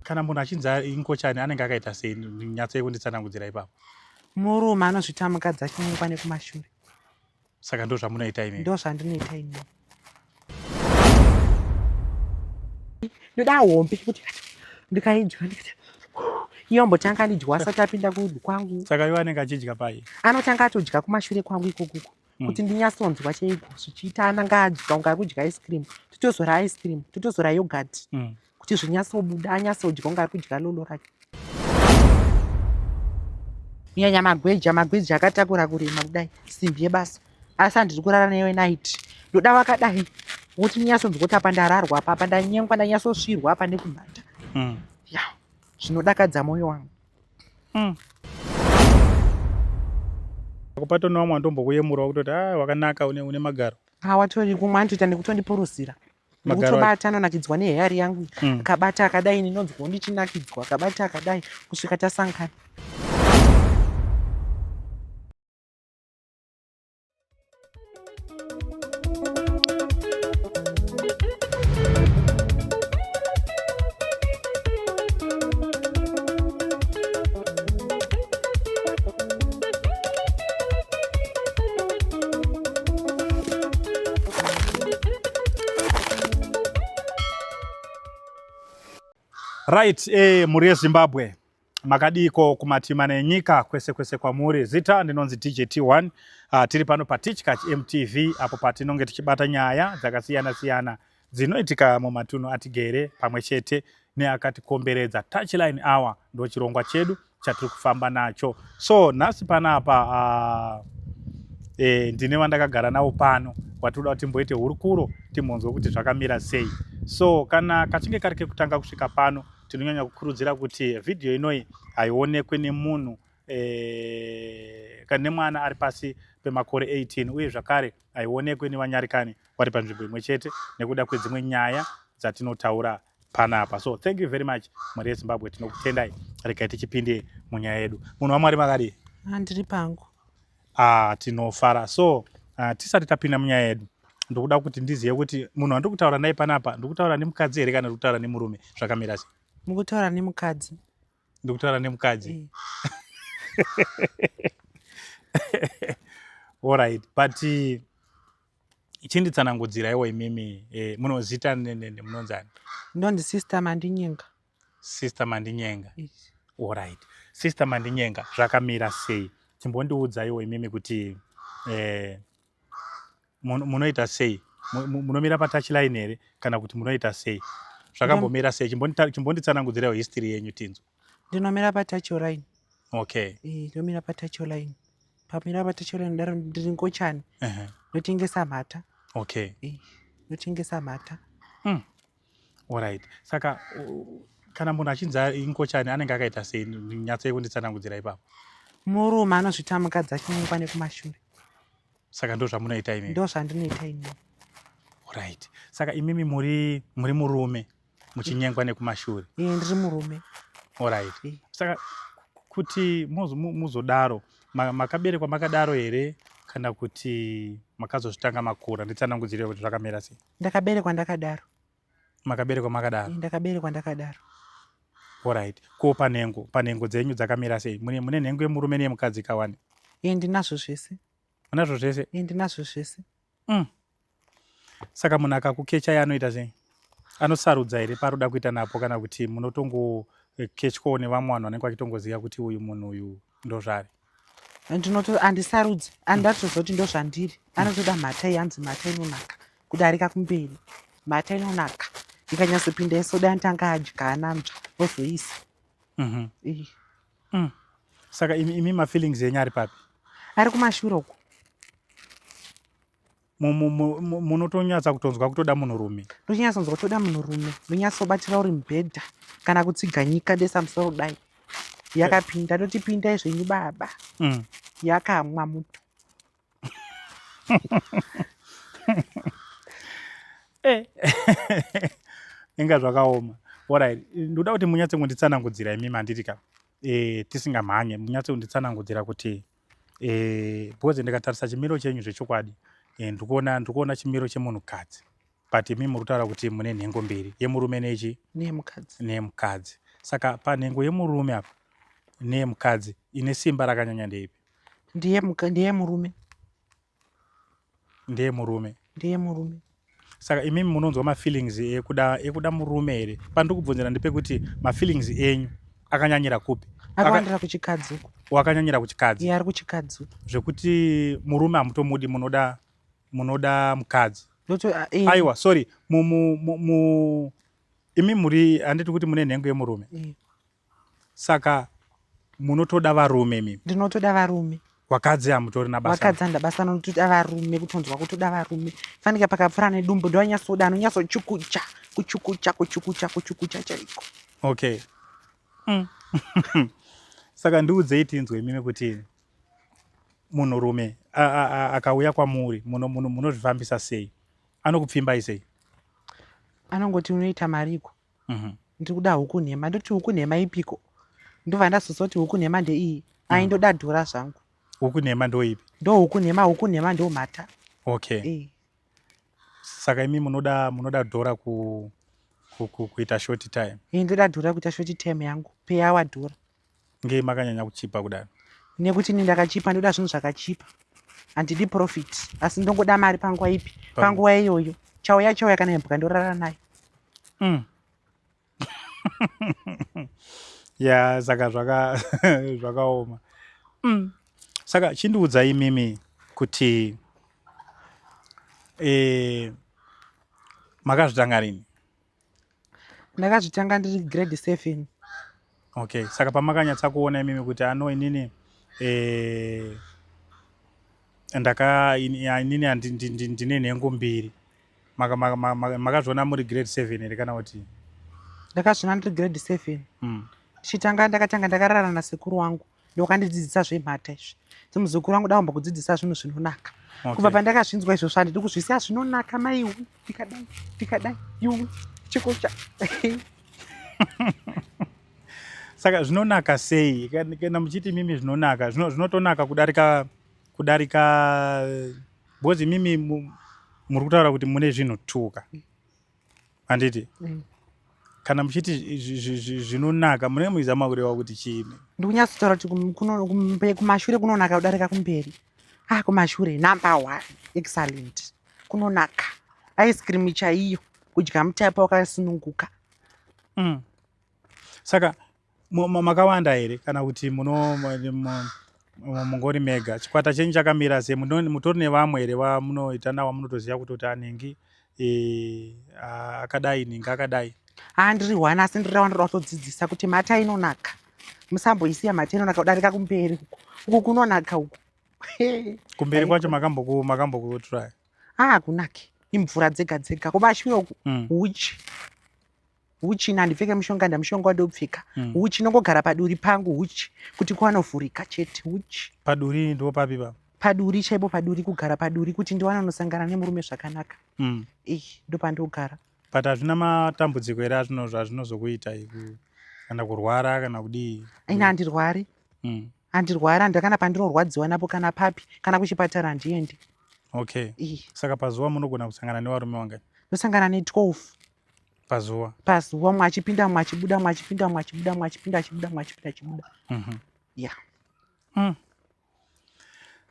Kana munhu achinza ingochani anenge akaita sei? Nyatsei kunditsanangudzira ipapo. Murume anozvita mukadzi achinyengwa nekumashure. Saka ndo zvamunoita imi? Ndo zvandinoita ini. Ndoda hombe kuti ndikaidya ndikati iyombotange ndidya asati apinda kwangu. Saka iwe anenge achidya pai? Anotanga atodya kumashure kwangu ikoko kuti ndinyatsonzwa chaiko zvichiita ananga adya kunge ari kudya ice cream, totozora ice cream, totozora yogurt kuti zvinyatsobuda anyatsodya kunge ari kudya lolo rake. Kunyanya magweji akatakura kurema kudai simbi yebasa, asi handiri kurara newe night. Ndoda wakadai kuti ndinyatsonzwa kuti apa ndararwa apa ndanyengwa ndanyatsosvirwa apa nekumhata. Ya, zvinodakadza mwoyo wangu. Kupatonawo mwandombokuyemura kutoti wakanaka une magaro. Watori kumwe anotoita nekutondipurusira. Nekutobata anonakidzwa neheyari yangu. Akabata akadai ninonzwa ndichinakidzwa, akabata akadai kusvika tasangana. Right, muri yeZimbabwe makadiko kumatimana enyika kwese kwese kwamuri. Zita ndinonzi DJ T1. Tiri pano paTichCatch MTV apo patinonge tichibata nyaya dzakasiyana siyana dzinoitika mumatunhu atigere pamwe chete neakatikomberedza. Touchline hour ndo chirongwa chedu chatiri kufamba nacho. So nhasi panapa ndine wandakagara nawo pano watoda kuti timboite hurukuro timbonzwe kuti zvakamira sei. So kana kachinge kari kekutanga kusvika pano tinonyanya kukurudzira kuti video inoi haionekwe nemunhu kana nemwana ari pasi pemakore 18 uye zvakare haionekwe nevanyarikani vari panzvimbo imwe chete nekuda kwedzimwe nyaya dzatinotaura panapa. So thank you very much muri yeZimbabwe, tinokutendai. Regai tichipinde munyaya yedu. Munhu waMwari makadii? Handiri pangu. Tinofara. So tisati tapinda munyaya yedu ndokuda kuti ndizive kuti munhu wandiri kutaura naye panapa ndikutaura nemukadzi here kana ndikutaura nemurume? Zvakamira sei? Mukutaura nemukadzi. Ndikutaura nemukadzi. Alright, but chinditsanangudzira iwo imimi munozita munonzani? Ndonzi Sister Mandinyenga. Sister Mandinyenga. Alright. Sister Mandinyenga, zvakamira sei? Chimbondiudza iwo imimi kuti munoita sei? Munomira patouchline here kana kuti munoita sei? Zvakambomira sei? Chimbonditsanangudzirawo history yenyu tinzwa. Ndinomira patouchline. Okay. Ndinomira patouchline. Pamira patouchline ndiri ngochani. Notengesa mhata. Okay. Notengesa mhata. Alright. Saka kana munhu achinza ingochani anenge akaita sei? Nyatsei kunditsanangudzira ipapo. Murume anozvita mukadzi achinyengwa nekumashure. Saka ndo zvamunoita imi? Ndo zvandinoita ini. Alright. Saka imimi muri murume muchinyengwa nekumashure? Ndiri murume. Alright. Saka kuti muzodaro makaberekwa makadaro here kana kuti makazozvitanga makura? Nditsanangudzire kuti zvakamira sei? Ndakaberekwa ndakadaro. Makaberekwa makadaro? Ndakaberekwa ndakadaro. Alright. Ko panhengo dzenyu dzakamira sei? Mune nhengo yemurume neyemukadzi kawani? Ndinazvo zvese. Munazvo zvese? Ndinazvo zvese. Saka munhu akakukechai anoita sei? Anosarudza here paroda kuita napo kana kuti munotongokechwawo nevamwe vanhu vanenge vachitongoziva kuti uyu munhu uyu ndo zvari? Handisarudzi, handatoziva kuti ndo zvandiri. Anotoda mhata yanzi mhata inonaka kudarika kumberi. Mhata inonaka ikanyatsopinda yesoda ndanga adya ananzva ozoisa. Saka imi mafeelings enyu ari papi? Ari kumashure uko. Munotonyatsa kutonzwa kutoda munhurume? Ndochinyatsonzwa kutoda munhurume. Ndonyatsobatira uri mubhedha kana kutsiga nyika desamusoro kudai. Yakapinda ndotipindai zvenyu baba. Yakamwa muto. Inga zvakaoma. Alright. Ndoda kuti munyatse kunditsanangudzira imi manditi ka tisingamhanye munyatse kunditsanangudzira kuti because ndikatarisa chimiro chenyu zvechokwadi ndikuona chimiro chemunhukadzi but imi muri kutaura kuti mune nhengo mbiri, yemurume nechi? Neyemukadzi. Neyemukadzi. Saka panhengo yemurume apa neyemukadzi ine simba rakanyanya ndeipi? Ndiye murume. Ndiye murume. Saka imimi munonzwa mafeelings ekuda murume here? Pandiri kubvunzira ndepekuti mafeelings enyu akanyanyira kupi? Akawandira kuchikadzi. Wakanyanyira kuchikadzi? Ari kuchikadzi. Zvekuti murume hamutomudi, munoda mukadzi. Aiwa, sorry, imi muri handiti kuti mune nhengo yemurume. Saka munotoda varume mimi? Ndinotoda varume. Wakadzi hamutori nabasa? Wakadzi handabasa, notoda varume, kutonzwa kutoda varume. Fanika pakapfura nedumbu ndowanyatsoda, anonyatsochukucha, kuchukucha chaiko. Okay. Saka ndiudzei tinzwe imimi kuti munhurume akauya kwamuri munozvifambisa sei? Anokupfimbai sei? Anongoti unoita mariko. Ndiri kuda huku nhema. Ndoti huku nhema ipiko? Ndobva ndazozoti huku nhema ndeiyi. Aindoda dhora zvangu. Huku nhema ndoipi? Ndo huku nhema ndo mhata. Okay. Saka imi munoda dhora kuita short time? Ndoda dhora kuita short time yangu. Peyawa dhora. Ngei makanyanya kuchipa kudaro? Nekuti ini ndakachipa, ndoda zvinhu zvakachipa. Handidi profit. Asi ndongoda mari panguva ipi? Panguva iyoyo. Chauya kana yembuka ndorara nayo. Ya, saka zvakaoma. Saka chindiudzai imimi kuti makazvitanga rini? Ndakazvitanga ndiri grade 7. Okay, saka pamakanyatsa kuona imimi kuti inini ndine nhengo mbiri, makazviona muri grade 7 here kana kuti? Ndakazviona ndiri grade 7. Ndichitanga ndakarara nasekuru wangu ndokandidzidzisa zvemhata izvi. Muzukuru wangu daumba kudzidzisa zvinhu zvinonaka. Kubva pandakazvinzwa izvozvo handidi kuzvisiya zvinonaka maiwe. Ndikadai iwe chikocha. Saka zvinonaka sei? Kana muchiti mimi zvinonaka, zvinotonaka kudarika bozi mimi muri kutaura kuti mune zvinhu tuka. Handiti? Kana muchiti zvinonaka mune muizama kureva kuti chiini? Ndikunyatsotaura kuti kumashure kunonaka kudarika kumberi. Kumashure number 1 excellent. Kunonaka. Ice cream chaiyo, kudya mutapa wakasununguka. Saka makawanda here kana kuti mungori mega? Chikwata chenyu chakamira sei? Mutori nevamwe here vamunoita navo munotoziva kuti anengi akadai ningi akadai? Ndiri one, asi ndiriwandirwa kutodzidzisa kuti mhata inonaka. Musamboisiya mhata inonaka kudarika kumberi. Uku kunonaka uku. Kumberi kwacho makambokutry? Kunaki. Imvura dzega dzega. Kumashure uku huchi nandipfeke mushonga ndamushonga ndopfeka. Huchi nongogara paduri pangu huchi kuti kwanovhurika chete huchi. Paduri ndo papi pa? Paduri chaipo, paduri, kugara paduri kuti ndiwane unosangana nemurume zvakanaka. Ndo pandogara. But hazvina matambudziko here azvinozokuita kana kurwara kana kudii? Ina handirwari. Handirwari, handakana pandinorwadziwa napo kana papi, kana kuchipatara handiendi. Okay. Saka pazuva munogona kusangana nevarume vangani? Ndosangana ne12. Pazuva? Pazuva, mwachipinda mwachibuda, mwachipinda achibuda.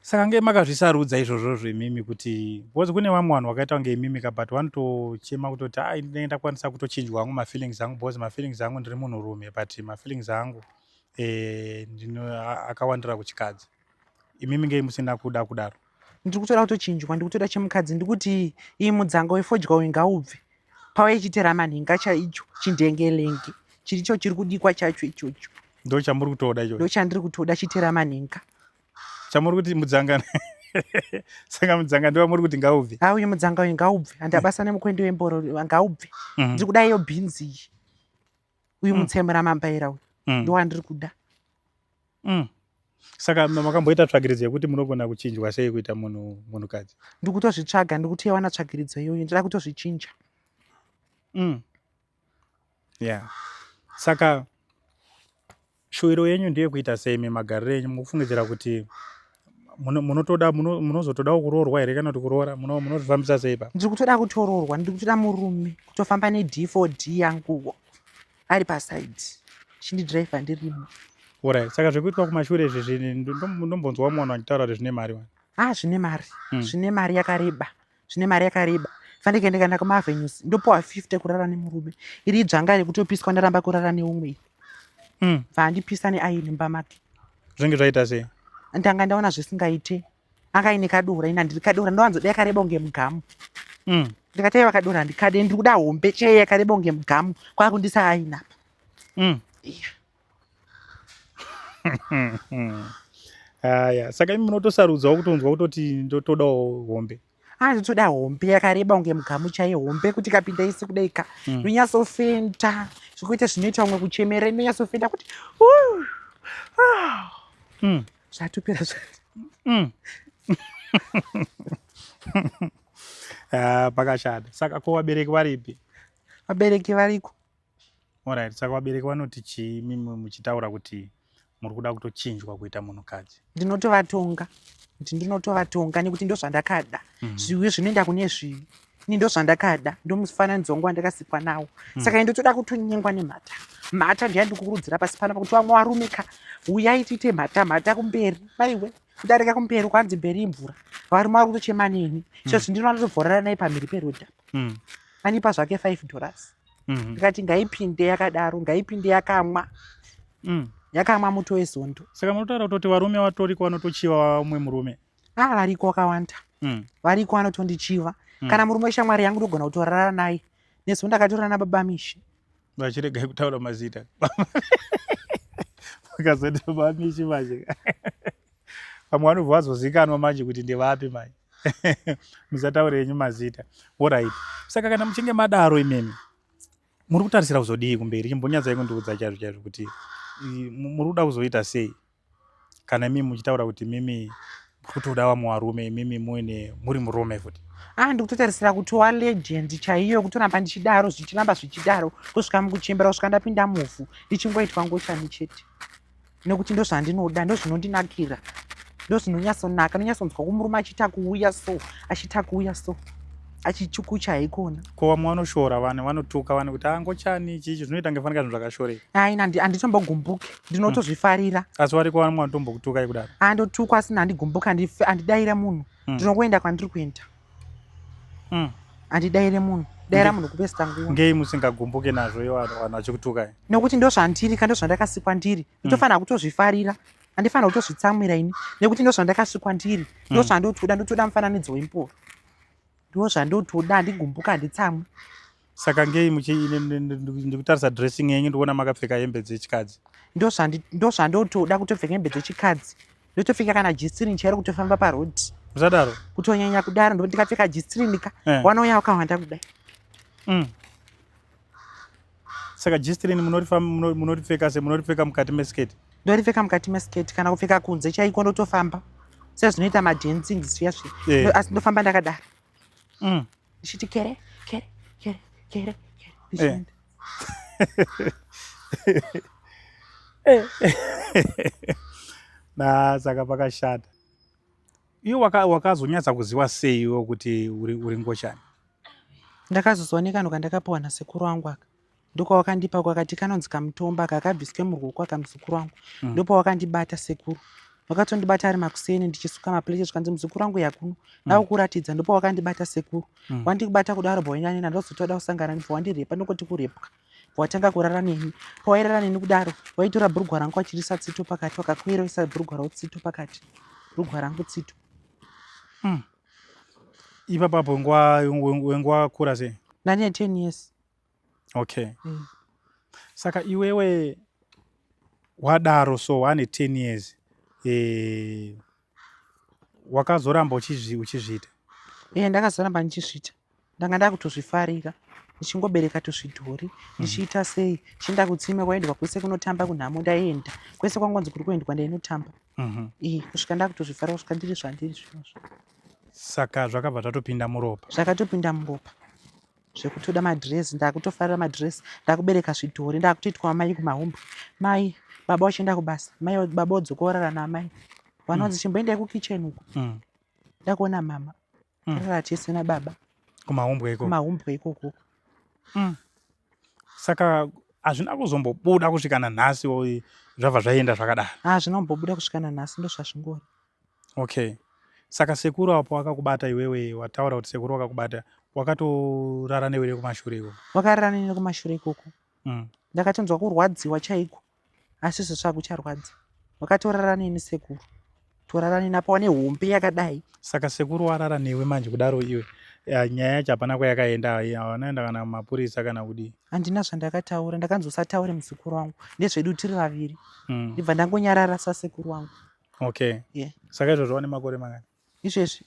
Saka nge makazvisarudza izvozvo zvemimi kuti bozi kune vamwe vanhu vakaita kunge imimika but vanotochema kutoti ndakwanisa kutochinjwa hangu mafeelings angu bozi mafeelings angu ndiri munhurume but mafeelings angu akawandira kuchikadzi. Imimi ngei musina kuda kudaro? Ndiri kutoda kutochinjwa, ndiri kutoda chemukadzi. Ndikuti iyi mudzanga wefodya uyu ngaubve. Pauye chitera manhenga chaicho, chindengelenge chiricho chiri kudikwa chacho ichocho. Ndo chamuri kutoda ichocho? Ndo chandiri kutoda, chitera manhenga. Chamuri kuti mudzanga saka mudzanga ndiwa muri kuti ngaubve? Uyu mudzanga uyu ngaubve. Handabasa nemukwende wemboro ngaubve. Ndiri kuda iyo bhinzi iyi. Uyu mutsemura mambaira uyu. Ndo wandiri kuda. Saka makamboita tsvagiridzo yekuti munogona kuchinjwa sei kuita munhukadzi? Ndiri kutozvitsvaga, ndiri kutoiwana tsvagiridzo iyoyo, ndira kutozvichinja. Saka shuviro yenyu ndiye kuita sei magariro enyu? Mukufungidzira kuti munozotodawo kuroorwa here kana kuti kuroora munozvifambisa sei pa? Ndiri kutoda kutoroorwa, ndiri kutoda murume kutofamba ne D4D yanguwo ari pasaidi. chindidhiraivha ndirimo. Alright, saka zvekuitwa kumashure izvi ndombonzwa munhu achitaura kuti zvine mari wani. Zvine mari. Zvine mari yakareba. Zvine mari yakareba. Fanike ndikaenda kumavenues ndopiwa 50 kurara nemurume. Iri dzvanga rekutopiswa ndaramba kurara neumwe. Vandipisa neaini mumba make. Zvinge zvaita sei? Ndanga ndaona zvisingaite. Akaine kadura ina ndiri kadura ndowanzoda yakareba unge mugamu. Ndikati vakadura ndikade ndiri kuda hombe cheye yakareba unge mugamu kwakundisa aina apa. Haya, saka imi munotosarudzawo kutonzwa kutoti ndotodawo hombe. Ndotoda hombe yakareba unge mugamu chaiyo, hombe kuti kapinda isi kudaika inonyatsofenta zvekuita zvinoita umwe kuchemera inonyatsofenta kuti zvatopera pakashata. Saka ko vabereki varipi? Vabereki variko. Alright, saka vabereki vanoti chii mimi muchitaura kuti muri kuda kutochinjwa kuita munhukadzi? Ndinotovatonga kuti ndinotovatonga nekuti ndozvandakada. Zviwi zvinoenda kune zviwi. Ini ndozvandakada, ndomufananidzo wangu wandakasikwa nawo. Saka ndotoda kutonyengwa nemhata. Mhata ndiyandikukurudzira pasi panapa kuti vamwe varume uyai tiite mhata kumberi. Maiwe kudarika kumberi kwanzi mberi imvura. Varume vari kutochema neni. Izvozvo ndinototovhorana naye pamhiri perodha. Anipa zvake $5. Ndikati ngaipinde yakadaro, ngaipinde yakamwa. Yakamwa muto wezondo. Saka munotaura kutoti varume vatoriko vanotochiva umwe murume? Variko wakawanda. Variko vanotondichiva. Kana murume weshamwari yangu ndogona kutorara naye. Nezo ndakatorana nababa Mishi. Vachiregai kutaura mazita. Vakazoti baba Mishi manje. Pamwe vanobva vazozikanwa manje kuti ndevapi manje. Musataure henyu mazita. Alright. Saka kana muchinge madaro imemi, muri kutarisira kuzodii kumberi? Chimbonyadzai kundiudza chaizvo kuti muri kuda kuzoita sei? Kana mimi muchitaura kuti mimi kutoda vamwe varume, mimi muri murume futi. Ndikutotarisira kuti walegend chaiyo kutoramba ndichidaro zvichiramba zvichidaro kusvika mukuchembera kusvika ndapinda muvhu ndichingoitwa ngochani chete. Nekuti ndozvandinoda, ndozvinondinakira. Ndozvinonyatsonaka, nonyatsonzwa kumurume achita kuuya so. Achichukucha ikona. Ko vamwe vanoshora vanotuka kuti ngochani ichichi zvinoita ngefanika zvinhu zvakashoreka. Handichambogumbuki, ndinotozvifarira. Asi variko vamwe vanotombokutukai kudaro? Ndotukwa asina handigumbuka, handidaire munhu. Ndinongoenda kwandiri kuenda. Handidaire munhu. Daira munhu kupesita nguva. Ngei musingagumbuke nazvo ivo vanhu vachikutukai? Nekuti ndozvandiri ndozvandakasikwa ndiri. Ndofanira kutozvifarira. Handifanira kutozvitsamwira ini. Nekuti ndozvandakasikwa ndiri. Ndotoda mufananidzo wemporo. Ndozvandotoda, handigumbuka, handitsamwi. Saka ngei ndikutarisa dressing yenyu ndikuona makapfeka hembe dzechikadzi? Ndozvandotoda kutopfeka hembe dzechikadzi. Ndotopfeka kana G-string chairo kutofamba parodhi. Musadaro? Kutonyanya kudaro ndo ndikapfeka G-string wanouya wakawanda kudai. Saka G-string munoripfeka mukati mesketi? Ndoripfeka mukati mesketi kana kupfeka kunze chaiko ndotofamba. Sezvinoita madancing zviya. Asi ndofamba ndakadaro. Ndichiti kere. Saka pakashata. Iwe wakazonyatsa kuziva sei iwe kuti uri ngochani? Ndakazozooneka ndakapiwa nasekuru wangu aka. Ndokwawakandipa kwakati kanonzi kamutomba kakabviswe muruoko kamuzukuru wangu. Ndopawakandibata sekuru. Wakatondibata ari makuseni ndichisuka maplate zvikanzi muzukuru wangu yakuno. Ndakukuratidza ndopawakandibata sekuru. Wandikubata kudaro bhoinyanina ndozotoda kusangana ndibva wandirepa ndokoti kurepwa. Watanga kurara neni. Pawairara neni kudaro, waitora bhurugwa rangu wachirisa tsito pakati, wakakwirisa bhurugwa rangu tsito pakati. Bhurugwa rangu tsito. Ipapo wenguva kura sei? Ndane 10 years. Okay. Saka iwewe wadaro so wane 10 years. Wakazoramba uchizviita? Ndakazoramba ndichizviita. Ndanga ndakutozvifarira. Ndichingobereka tuzvidhori. Ndichiita sei? Chinda kutsime kwaendwa kwese kunotamba kunhamo ndaenda. Kwese kwangonzi kuri kuendwa ndainotamba. Kusvika ndakutozvifarira kusvika ndiri zvandiri zvinozvo. Saka zvakabva zvatopinda muropa? Zvakatopinda muropa. Zvekutoda madhirezi, ndakutofarira madhirezi, ndakubereka zvidhori, ndakutoitwa mai kumahombe. Mai, baba wachienda kubasa. Mai, baba wodzoka worara namai. Vanonzi chimboendai kukicheni uko. Ndakuona mama. Rara tese nababa. Kumahombwe ikoko? Kumahombwe ikoko. Saka hazvina kuzombobuda kusvika nanhasi zvabva zvaenda zvakadaro? Zvinombobuda kusvika nanhasi, ndo zvazvingori. Okay, saka sekuru apo akakubata iwewe, wataura kuti sekuru wakakubata, wakatorara newe kumashure ikoko? Wakarara nene kumashure ikoko. Ndakatonzwa kurwadziwa chaiko, asi izvozvo hakucharwadzi. Wakatorara neni sekuru, torara neni apa wane hombe yakadai. Saka sekuru warara newe manje kudaro iwe, nyaya yacho hapana kwayakaenda, wanaenda kana mapurisa kana kudii? Handina zvandakataura, ndakanzi usataure musekuru wangu, ndezvedu tiri vaviri. Ndibva ndangonyarara sasekuru wangu. Okay. Yeah. Saka izvozvo wane makore mangani? Izvezvi?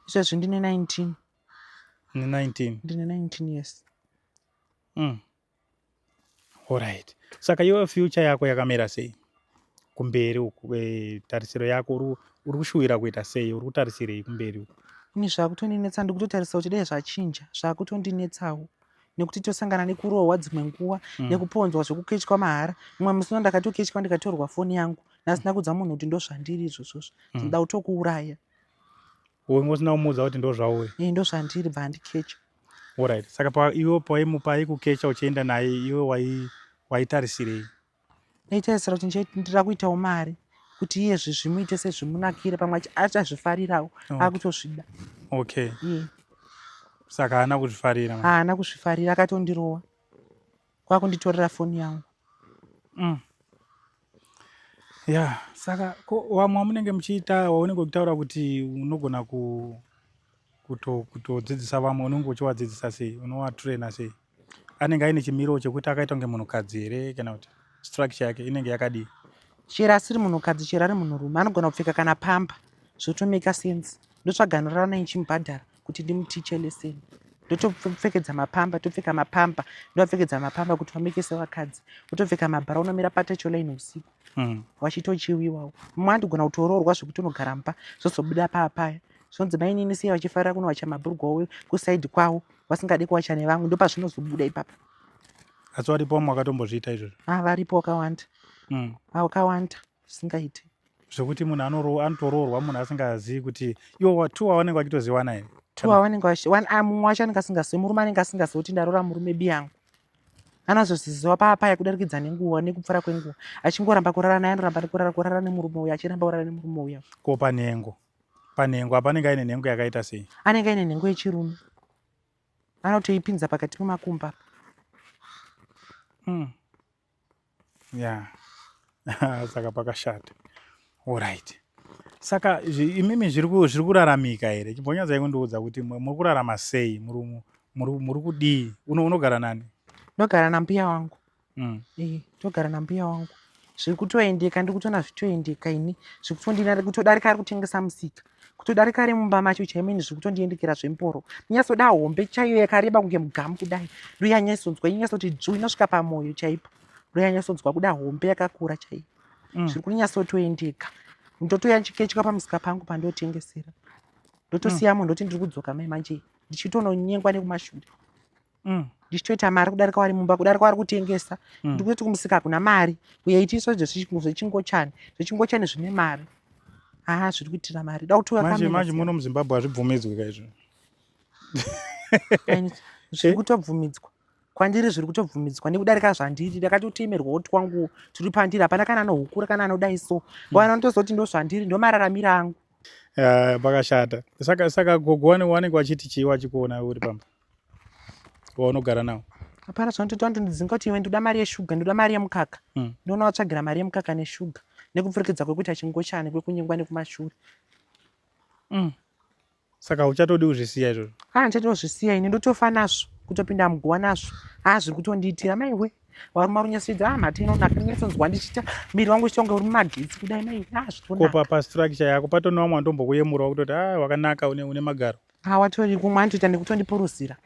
Izvezvi ndine 19. Ndine 19? Ndine 19 years. Alright. Saka iwe future yako yakamira sei kumberi uku? Tarisiro yako uri kushuwira kuita sei? Uri kutarisirei kumberi uku? Ini zvakutondinetsa, ndikutotarisa kuti dai zvachinja, zvakutondinetsawo. Nekuti tosangana nekurohwa dzimwe nguva, nekuponzwa zvekuketywa mahara. Mumwe musi ndakatoketywa ndikatorwa foni yangu, nasina kudza munhu kuti ndo zvandiri izvozvo. Ndinoda kutokuuraya. Wewe usina kumuudza kuti ndo zvauya? Ndo zvandiri, bva ndikecha. Alright. Saka iwe paikukecha uchienda naye, iwe waitarisirei? Ndaitarisira kuti ndira kuitawo mari, kuti iye zvimuite sezvimunakire, pamwe achazvifarirawo, akutozvida. Okay. Saka haana kuzvifarira? Haana kuzvifarira, akatondirowa. Kwakunditorera foni yangu. Yeah, saka wamwe munenge muchiita, waunenge uchitaura kuti unogona kutodzidzisa vamwe, unenge uchivadzidzisa sei? Unovatraina sei? Anenge aine chimiro chekuti akaita kunge munhukadzi here, kana kuti structure yake inenge yakadii? Chero asiri munhukadzi, chero ari munhurume, anogona kupfeka kana pamba, zvotomeka sense. Ndotsvaganirana naye chimubhadhara kuti ndimutiche leseni. Ndotopfekedza mapamba, topfeka mapamba, ndovapfekedza mapamba kuti vameke sevakadzi. Wotopfeka mabhara, unomira patecho line usiku. Wachitochiwiwawo. Mumwe andigona kutoroorwa zvekuti unogara mba, zvozobuda paya. Zvonzi mai nini siya vachifarira kunowacha mabhurugwa wawo kusaidhi kwawo, wasingade kuwacha nevamwe, ndo pazvinozobuda ipapo. Asi varipo vamwe wakatombozviita izvozvo? Varipo wakawanda. Wakawanda zvisingaiti. Zvekuti munhu anotoroorwa munhu asingazivi kuti iwo tu wavanenge vachitoziwana here? Mumwe wacho anenge asingazivi, murume anenge asingazivi kuti ndaroora murume biyanga. Anozoziziwa paya kudarikidza nenguva, nekupfuura kwenguva. Achingoramba kurara naye, anoramba kurara nemurume uya, achiramba kurara nemurume uya. Ko panhengo apa anenge aine nhengo yakaita sei? Anenge aine nhengo yechirume. Anotoipinza pakati pemakumba. Yeah. Saka pakashata. Alright. Saka imimi zviri kuraramika here? Chimbonyadzai kundiudza kuti muri kurarama sei? Muri kudii? Unogara nani? Ndogara nambuya wangu. Ndogara nambuya wangu. Zviri kutoendeka, ndiri kutoona zvitoendeka ini. Zviri kutondinara kutodarika ari kutengesa musika. Kutodarika ari mumba macho chaimini zviri kutondiendekera zvemporo. Ndinyasoda hombe chaiyo yakareba kunge mugamu kudai. Ndoyanyasonzwa, inyasoti dzvu inosvika pamoyo chaipo. Ndoyanyasonzwa kuda hombe yakakura chaiyo. Zviri kunyasotoendeka. Ndotoya nchiketywa pamusika pangu pandotengesera. Ndotosiyamo ndoti ndiri kudzoka mai manje. Ndichitononyengwa nekumashure. Ndichitoita mari kudarika wari mumba, kudarika wari kutengesa. Ndiri kutoti kumusika kuna mari. Uyaitiswa zvechingochani. Zvechingochani zvine mari. Zviri kuitira mari. Da kutora kamera. Manje muno muZimbabwe hazvibvumidzwi kaizvo. Zviri kutobvumidzwa. Kwandiri zviri kutobvumidzwa nekudarika zvandiri. Ndakatotemerwa kuti kwangu tiri pandiri, hapana kana anohukura kana anodai so. Wana ndotozoti ndo zvandiri, ndo mararamiro angu. Pakashata. Saka gogo wanenge wachiti chii wachikuona uri pamba? Waunogara nawo? Hapana, zvinotoita ndinodzinga kuti iwe ndoda mari yeshuga, ndoda mari yemukaka. Ndoona watsvagira mari yemukaka neshuga. Nekupfurikidza kwekuita chingochani kwekunyengwa nekumashure. Saka uchatodi kuzvisiya izvozvo? Ndichatozvisiya ini, ndotofa nazvo, kutopinda muguwa nazvo. Zviri kutondiitira maiwe. Warume runyaswidza mateno nakanyasonzwa ndichita miri wangu uchitonga uri mumagetsi kudai mai. Ko pastructure yako patona wamwe andombokuyemura kutoti wakanaka une magaro. Watori kumwe anotoita nekutondipuruzira.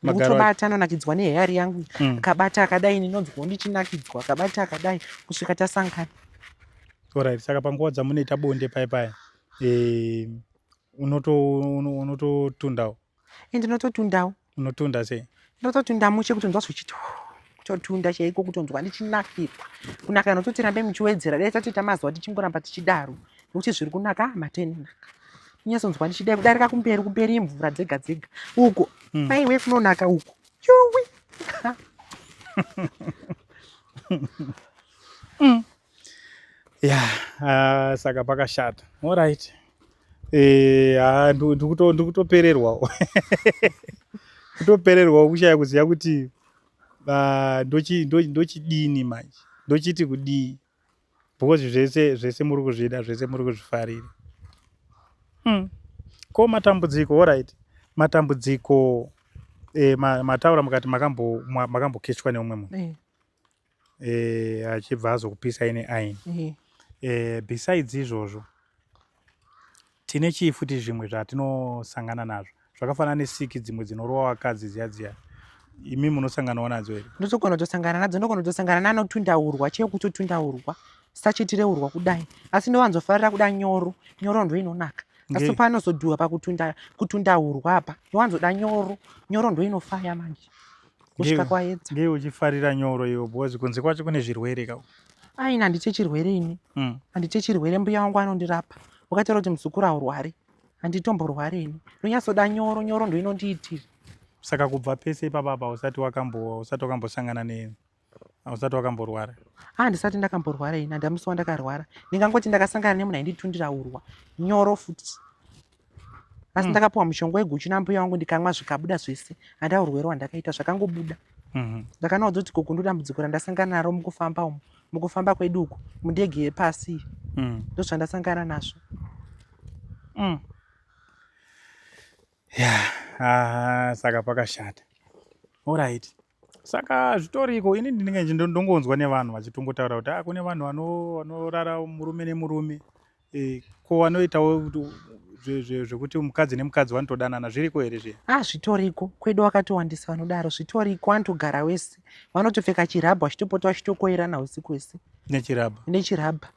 Nekutobata anonakidzwa nehari yangu. Akabata akadai ninonzwa ndichinakidzwa, akabata akadai kusvika tasangana. Alright, saka panguva dzamunoita bonde paya unototundawo? Ndinototundawo. Unotunda sei? Ndinototunda mushe kutonzwa zvichito. Kutotunda chaiko kutonzwa ndichinakirwa. Kunaka nototi rambe muchiwedzera. Dai tatoita mazuva tichingoramba tichidaro. Nokuti zviri kunaka mateni. Nyasonzwa ndichidai kudarika kumberi mvura dzega dzega. Uko. Maiwe kunonaka uko. Yuwi. Yeah, saka pakashata. All right. Ndikutopererwawo. Kutopererwawo kushaya kuziva kuti ndochidini manje. Ndochiti kudii. Because zvese muri kuzvida, zvese muri kuzvifarira. Ko matambudziko, all right. Matambudziko mataura mukati makambokechwa neumwe munhu. Achibva azokupisai neaini. Besides izvozvo tine chii futi zvimwe zvatinosangana nazvo zvakafanana nesiki dzimwe dzinorova vakadzi dziya imi munosanganawo nadzo here? Ndotogona kutosangana nadzo, ndogona kutosangana nanotunda urwa cheo kutotunda urwa sachitire urwa kudai, asi ndovanzofarira kuda nyoro ndo inonaka. Asi panozodhuwa pakutunda urwa apa ndovanzoda nyoro ndo inofaya manje kusvika kwaedza. Ngei uchifarira nyoro iyo because kunze kwacho kune zvirwere ka? Aina handite chirwere ini. Handite chirwere, mbuya wangu anondirapa. Wakataura kuti muzukuru aurwari. Handitomborwari ini. Ndonyatsoda nyoro ndo inondiitira. Saka kubva pese ipapa usati wakambosangana ausati wakamborwara? Handisati ndakamborwara ini, handamusi wandakarwara. Ndingangoti ndakasangana nemunhu ainditundira urwa nyoro futi. Asi ndakapiwa mushonga weguchu nambuya wangu ndikamwa zvikabuda zvese. Handa urwere hwandakaita zvakangobuda. Ndakanaudza kuti koko ndodambudziko randasangana naro mukufamba umu. Mukufamba kwedu uku mundege yepasi ndozvandasangana nazvo. Saka pakashata. All right. Saka zvitoriko ini ndinenge ndongonzwa nevanhu vachitongotaura kuti kune vanhu vanorara murume nemurume ko vanoitawo zvekuti mukadzi nemukadzi vanotodanana, zviriko here zviya? Zvitoriko, kwedu wakatowandisa vanodaro. Zvitoriko, vanotogara wese vanotopfeka chirabha vachitopota vachitokoerana usiku wese. Nechirabha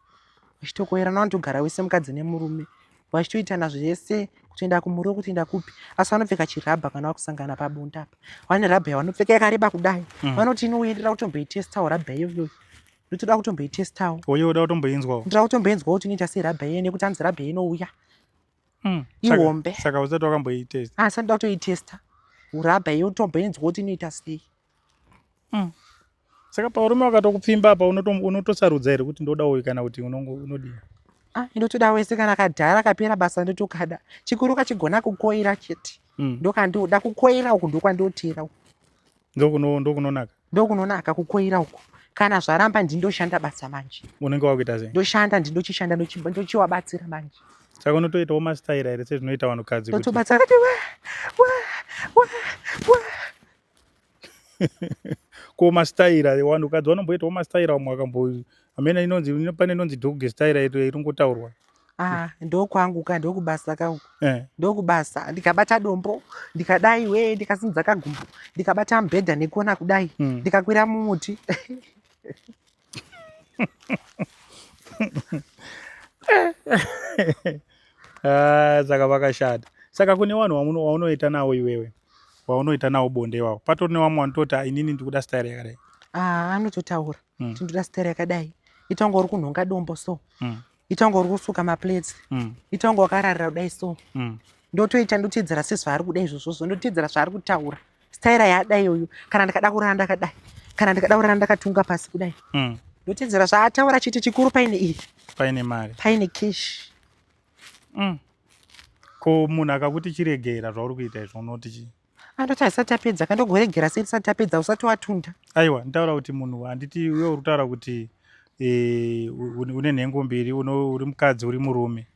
vachitokoerana, vanotogara wese mukadzi nemurume vachitoitana zvese, kutoenda kumuriwo kutoenda kupi, asi vanopfeka chirabha kana vakusangana pabonda apa. Vane rabha yavanopfeka yakareba kudai. Vanoti inoendera kutomboitestawo rabha iyoyo. Ndotoda kutomboitestawo. Uye uda kutomboinzwawo? Ndoda kutomboinzwawo kuti inoita serabha iyene, nekuti hanzi rabha inouya ihombe. Saka usati wakamboitesta? Asati ndoda kutoitesta urabha iyo utomboinzwa kuti inoita sei. Saka parume wakatokupfimba apa unotosarudza here kuti ndoda uyu kana kuti unodii? Ndotoda wese, kana kadhara kapera basa ndotokada. Chikuru kachigona kukoira chete. Ndokandoda kukoira uku ndokwandotera uku. Ndokunonaka? Ndokunonaka kukoira uku. Kana zvaramba ndindoshanda basa manje. Unenge wakuita sei? Ndoshanda ndindochishanda ndochiwabatsira manje. Saka unotoitawo mastaira here sezvinoita vanhukadzi? Ndotobatsira kuti ko mastaira vanhukadzi vanomboitawo mastaira amwe amene inonzi pane inonzi dog staira iringotaurwa. Ndokwangu ka ndokubasa kauku. Ndokubasa ndikabata dombo ndikadai ndikasimudza kagumbo ndikabata mubhedha nekona kudai ndikakwira mumuti. Saka vakashata. Saka kune vanhu vaunoita nawo iwewe, vaunoita nawo bonde wavo, patori nevamwe vanototi inini ndikuda staira yakadai? Anototaura kuti ndoda staira yakadai. Itonga uri kunhonga dombo so, itonga uri kusuka maplates, itonga wakararira kudai so. Ndotoita ndoteedzera sezvaari kuda izvozvo, ndoteedzera zvaari kutaura. Staira yadai iyoyo, kana ndikada kurara ndakadai, kana ndikada kurara ndakatunga pasi kudai. Ndoteedzera zvaataura chete, chikuru paine iyi. Paine mari. Paine cash. Ko munhu akakuti chiregera zvauri kuita izvo unoti chii? Andoti asati apedza, kandogoregera sei tisati tapedza usati watunda. Aiwa, nditaura kuti munhu handiti iwe uri kutaura kuti une nhengo mbiri, uri mukadzi uri murume.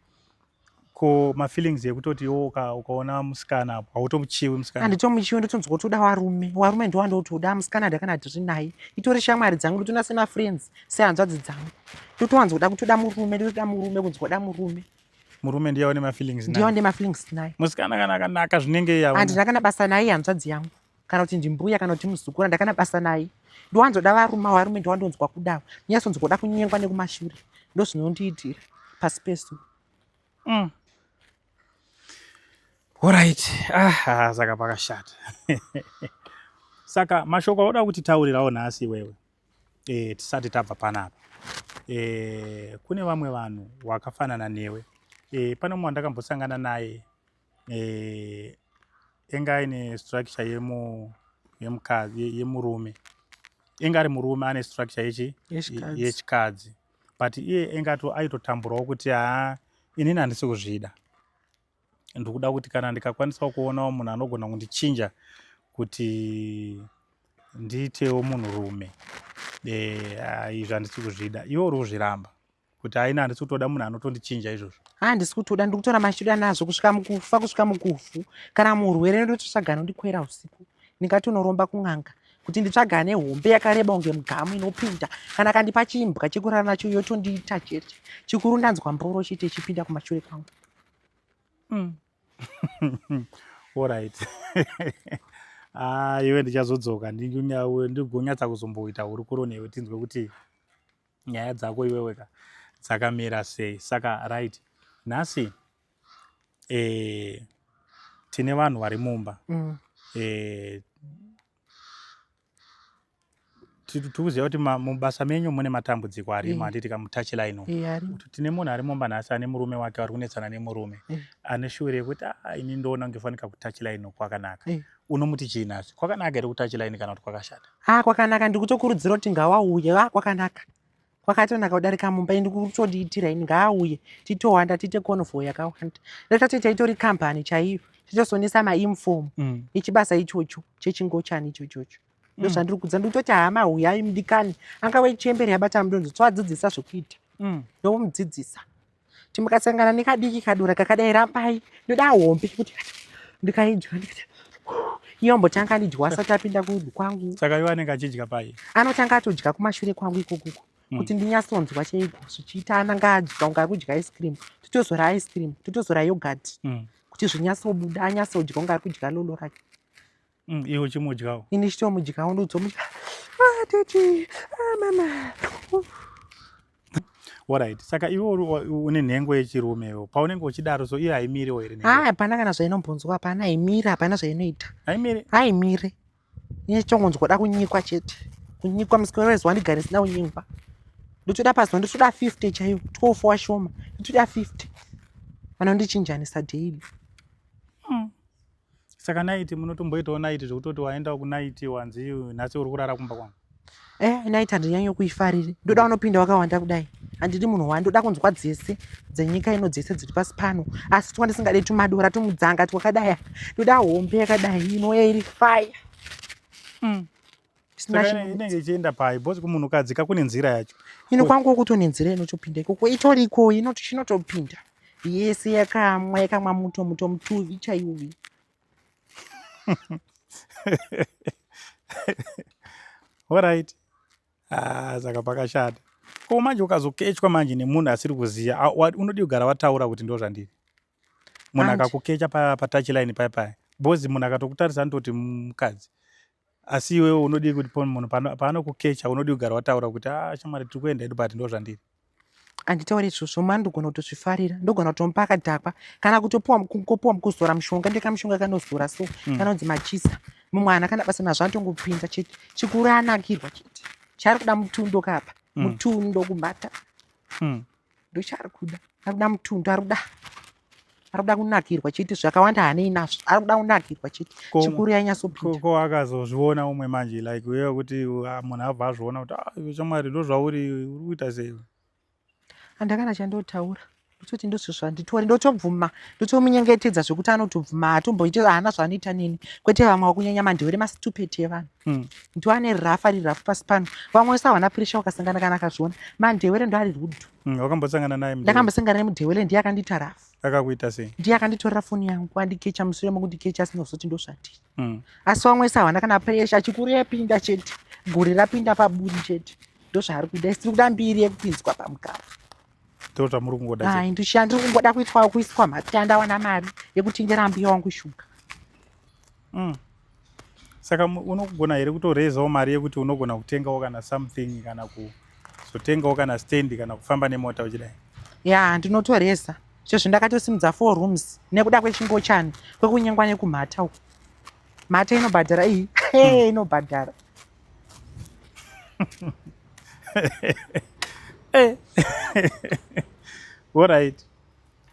Ko mafeelings ekutoti iwo ukaona musikana apo hautomuchiwi musikana? Handitomuchiwi, ndotonzwa kuti uda warume. Warume ndowandotoda, musikana ndakana ndiri naye. Itori shamwari dzangu, ndotona sema friends sehanzvadzi dzangu. Ndotowanza kuda kutoda murume, ndotoda murume, kunzwa da murume. Murume ndiye ane mafeelings naye? Ndiye ane mafeelings naye. Musikana kana akanaka zvinenge ndakana basa naye hanzvadzi yangu, kana kuti ndimbuya kana kuti muzukuru, ndakana basa naye. Ndowanzoda varume ndowandonzwa kudawo. Nyatsonzwa kuda kunyengwa nekumashure. Ndozvinondiitira pasi pesu. Alright. Saka pakashata. Saka mashoko auda kuti taurirawo nhasi iwewe, tisati tabva panapa. Kune vamwe vanhu vakafanana newe. Pane mumwe wandakambosangana naye, enga aine structure yemurume. inga ari murume ane structure yechikadzi but iye aitotamburawo kuti inini handisi kuzvida, ndikuda kuti kana ndikakwanisawo kuonawo munhu anogona kundichinja kuti ndiitewo munhurume, izvo handisi kuzvida. Iwe uri kuzviramba kuti haina handisi kutoda munhu anotondichinja izvozvo. Handisi kutoda, ndikutora mashuda nazvo kusvika mukufa, kusvika mukufu. Kana murwere ndototsvaga anondikwera usiku, ndingatonoromba kun'anga kuti nditsvaga nehombe yakareba unge mugamu inopinda, kana kandipa chimbwa chekurara nacho yotondiita chete. Chikuru ndanzwa mboro chete chipinda kumashure kwangu. Alright. Iwe ndichazodzoka ndigonyatsa kuzomboita hurukuro newe tinzwe kuti nyaya dzako iwewe dzakamira sei. Saka right, nhasi tine vanhu vari mumba. Tikuziva kuti mubasa menyu mune matambudziko arimo, handiti kamutouchline. Tine munhu ari mumba nhasi ane murume wake vari kunetsana nemurume ane shure yekuti ini ndoona ungefanika kutouchline kwakanaka. Unomuti chii nhasi? Kwakanaka here kutouchline kana kuti kwakashata? Kwakanaka, ndikutokurudzira kuti ngawauye. Kwakanaka, kwakatonaka kudarika mumba. Ndikutodiitira ini ngaauye titowanda, tiite konvo yakawanda. Ndatati taitori kambani chaiyo, titosonesa mainform echibasa ichocho chechingochani ichochocho. Ndozvandiri kudza, ndikutoti hama huyai mudikani angave chemberi yabata mudonzo toadzidzisa zvokuita. Ndomudzidzisa kuti mukasangana nekadiki kadura kakadai rambai, ndoda hombe kuti ndikaidya ndikati iyo mbotanga ndidya asati apinda kudya kwangu. Saka iwe anenge achidya pai? Anotanga atodya kumashure kwangu ikoko kuti ndinyatsonzwa chaiko zvichiita. Ananga adya unga ari kudya ice cream, totozora ice cream, totozora yogurt kuti zvinyatsobuda, anyatsodya unga ari kudya lolo rake. Iwe uchimudyawo? Ini chitomudyawo, ndodzomudya titi mama. Alright. Saka iwe une nhengo yechirumewo, paunenge uchidaro so iye haimiriwo here? Hapana kana zvainombonzwa, hapana, haimiri, hapana zvainoita. Haimiri. Ine chitongonzwa kuda kunyikwa chete. Kunyikwa musikoro wezuva ndigare sina kunyingwa. Ndotoda pazuva, ndotoda 50 chaiwo, 12 washoma, ndotoda 50. Vanondichinjanisa daily. Saka naiti munotomboitawo naiti zvokutoti waenda kunaiti wanzi nhasi uri kurara kumba kwangu? Naiti handinyanyo kuifarire. Ndoda unopinda wakawanda kudai. Handidi munhu wandoda kunzwa dzese dzenyika ino dzese dziri pasi pano. Asi twandisingade tumadora tumudzanga twakadai. Ndoda hombe yakadai inoya iri fire. Inenge ichienda pai bosi kumunhukadzi kune nzira yacho. Ino kwangu kutone nzira inotopinda ikoko. Itoriko inotopinda. Yese yakamwa muto mutuvi chaiuvi. Alright. Saka pakashata. Ko manje ukazokechwa manje nemunhu asiri kuziya, unodi kugara wataura kuti ndo zvandiri. Munhu akakukecha patouchline pai. Bozi munhu akatokutarisa ndoti mukadzi. Asi iwewe unodi kuti munhu paanokukecha unodi kugara wataura kuti shamwari tiri kuenda hedu but ndo zvandiri. Handitauri izvozvo, mani ndogona kutozvifarira, ndogona kutomupa akadhakwa, kana kutopuwa kuzora mushonga, ndekamushonga kanozora so kanonzi machisa. Mumwana kana basa nazvo anotongopinda chete. Chikuru anakirwa chete. Chari kuda mutundo kapa, mutundo kumbata. Ndochari kuda. Ari kuda mutundo, ari kuda kunakirwa chete, zvakawanda hanei nazvo. Ari kuda kunakirwa chete. Chikuru yanyatsopinda. Ko akazozviona umwe manje like wewe kuti munhu abva azviona kuti shamwari ndo zvauri kuita sei? Handakana chandotaura. Ndototi ndozvo zvanditori, ndotobvuma, ndotomunyengetedza zvokuti anotobvuma, hatomboiti haana zvaanoita nini. Kwete vamwe wakunyanya mandevere masitupeti evanhu. Ndo ane rafu ari rafu pasi pano. Vamwe wese hawana puresha ukasangana kana akazviona. Mandevere ndo ari rudo. Wakambosangana naye? Ndakambosangana nemudhevere, ndiye akandiita rafu. Akakuita sei? Ndiye akanditorera foni yangu, andikecha mushure mokundikecha asinozoti ndo zvandiri. Asi vamwe wese hawana kana puresha, chikuru yapinda chete. Guri rapinda paburi chete. Ndo zvaari kuda. Isiri kuda mbiri yekupinzwa pamugaro. Ndiri kungoda ndiri kungoda kuiswa matanda wana mari yekuti ndirambiwa wangu shuga. Saka unogona here kutorezawo mari yekuti unogona kutengawo kana something kana kuzotengawo kana stand kana kufamba nemota uchidai? Ndinotoreza. Izvozvo ndakatosimudza 4 rooms nekuda kwechingochani kwekunyengwa nekumhata uku. Mhata inobhadhara iyi. Inobhadhara. Alright.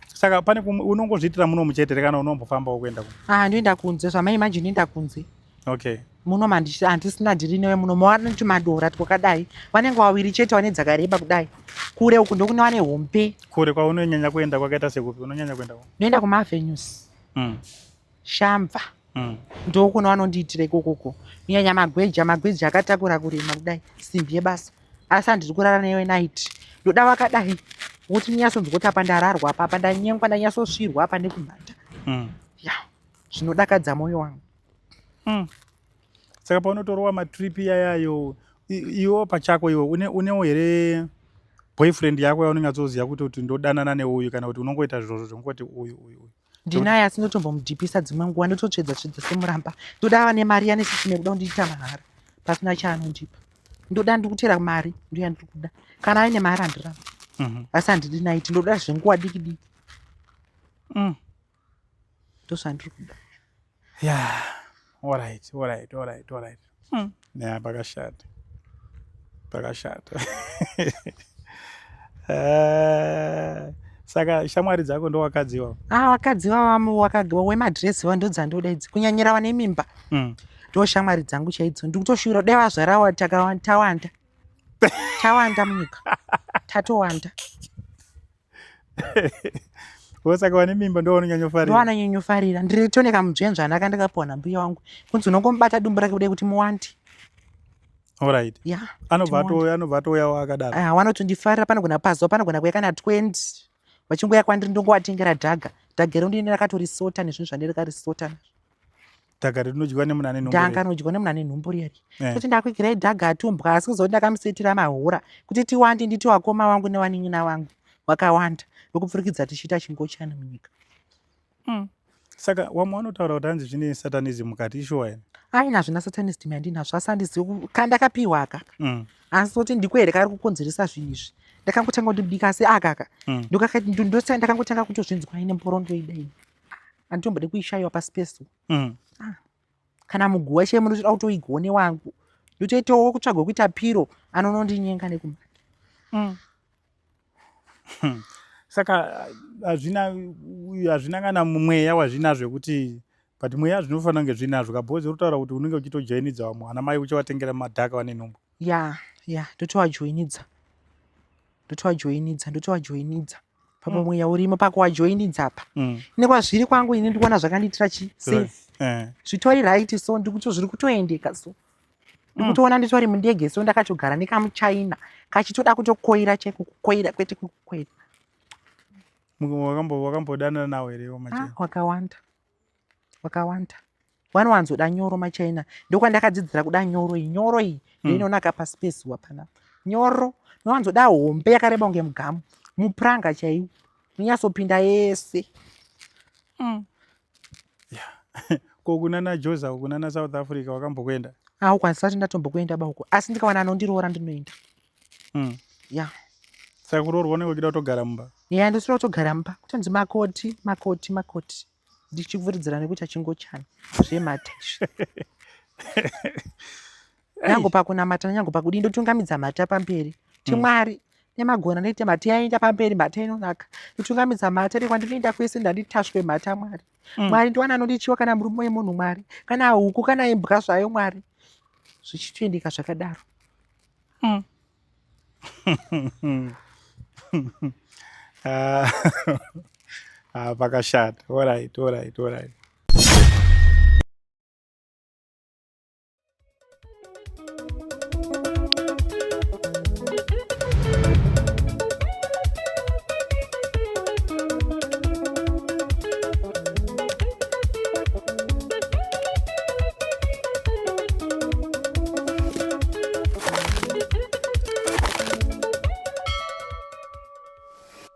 Saka pane unongozviitira muno muchete kana unombofambawo kuenda ku? Ndoenda kunze, zvamai manje ndoenda kunze. Okay. muno handisina dhiri newe muno mawana tumadora twakadai vanenge wawiri chete wane dzakareba kudai. Kure uku ndokune wane hompe. Kure kwaunonyanya kuenda kwakaita sekupi? Unonyanya kuenda noenda kumavenues Shamva ndokune vanondiitira ikokoko. Kunyanya magweji akatakura kurema kudai simbi yebasa. Asi handiri kurara newe night. Ndoda vakadai kuti ndinyatsonzwa apa ndararwa apa ndanyengwa ndanyatsosvirwa apa nekumhata. Ya zvinodakadza mwoyo wangu. Saka paunotorwa matrip yayayo iwo pachako iwe unewo here boyfriend yako yaunenge atsoziva kuti ndodanana neuyu kana kuti unongoita zvozvo zvongoti uyu ndinaye asi ndotombomudhipisa dzimwe nguva ndototsvedza semuramba. ndoda ava nemari yanesisime kuda kundiita mahara pasina chaanondipa. ndoda ndikutera mari ndoya ndiri kuda. Kana aine mari handiramba. Asi handidi naiti ndoda zvenguva diki diki. Ndozvandiri kuda. Yeah. Alright. Yeah, pakashata. Saka shamwari dzako ndo wakadziwa. Wakadziwa wemadresi wa ndo dzandoda idzi. Kunyanyira wane mimba. Ndo shamwari dzangu chaidzo. Ndikutoshuvira dai wazvarawa tawanda. Tawanda munyika. Tatowanda. Saka wane mimba ndo wanonyanyofarira. Ndo wanonyanyofarira. Ndiritoneka mudzvenzvana kandakapuwa nambuya wangu. Kunzi unongomubata dumbu rake kudai kuti muwandi. Alright. Yeah. Anobva atoyawo akadaro. Wanotondifarira panogona pazuva panogona kuya kana 20. Vachingoya kwandiri ndongowatengera dhaga. Dhaga iro ndine rakatoritsota nezvinhu zvandirikarisota. Dhaga rinodyiwa nemunhu ane dhanga rinodyiwa nemunhu ane nhumbu riyari. Kuti ndakwigirai dhaga atumbwa asi kuzoti ndakamusetera mahura kuti tiwande nditi wakoma wangu newanin'ina wangu wakawanda ndokupfurikidza tichiita chingochani munyika. Saka wamwe wanotaura kuti hanzi zvine satanism mukati ishowa here? Aina zvina satanism yandinazvo asi handizivi kandakapiwa aka. Asi kuti ndiko here kari kukonzeresa zvinhu izvi. Ndakangotanga kundibika asi akaka. Ndakangotanga kutozvinzwa ine mborondo idai. Anditombode kuishayiwa paspace. Kana muguwa chemo ndotoda kutoigone wangu. Ndotoitawo kutsvagwa kuita piro anonondinyenga nekumhata. Saka hazvina kana mumweya wazvinazvo kuti but mweya zvinofanira kunge zvinazvo kabhozi uritaura kuti unenge uchitojoinidza vamwe ana mai uchivatengera madhaka vane nhumbu. Ya ndotovajoinidza. Ndotovajoinidza. Papa mweya urimo pakuvajoinidza apa. Nekwazviri kwangu ini ndikuona zvakandiitira safe. Zvitori right so zviri kutoendeka so. Ndikutoona nditori mundege so ndakatogara nekamuchina kachitoda kutokoira cheko kukoira kwete kukoira. Wakambodanana nawo here iwo machina? Wakawanda. Vanowanzoda nyoro machina. Ndokwandakadzidzira kuda nyoro iyi ndoinonaka paspace wapana. Nyoro nowanzoda hombe yakareba kunge mugamu. Mupuranga chaiwo. Munyatsopinda yese. Kunana Joza kunana South Africa wakambokwenda? Ukwanisa kuti ndatombokuenda bauko asi ndikawana anondiroora ndinoenda. Saka kuroorwa unenge uchida kutogara mumba? Ndosira kutogara mumba kutonzi makoti ndichivhuridzira nekuita chingochani zvemhata izvi. Nyango pakunamata nyango pakudii ndotungamidza mhata pamberi timwari nemagona ndoita mhata yaenda pamberi mhata inonaka. Ndotungamidza mhata rekwandinoenda kwese ndanditasvwe mhata mwari. Mwari ndiwana anondichiwa kana murume wemunhu mwari kana huku kana imbwa zvayo mwari zvichitoendeka zvakadaro. Pakashata. Alright.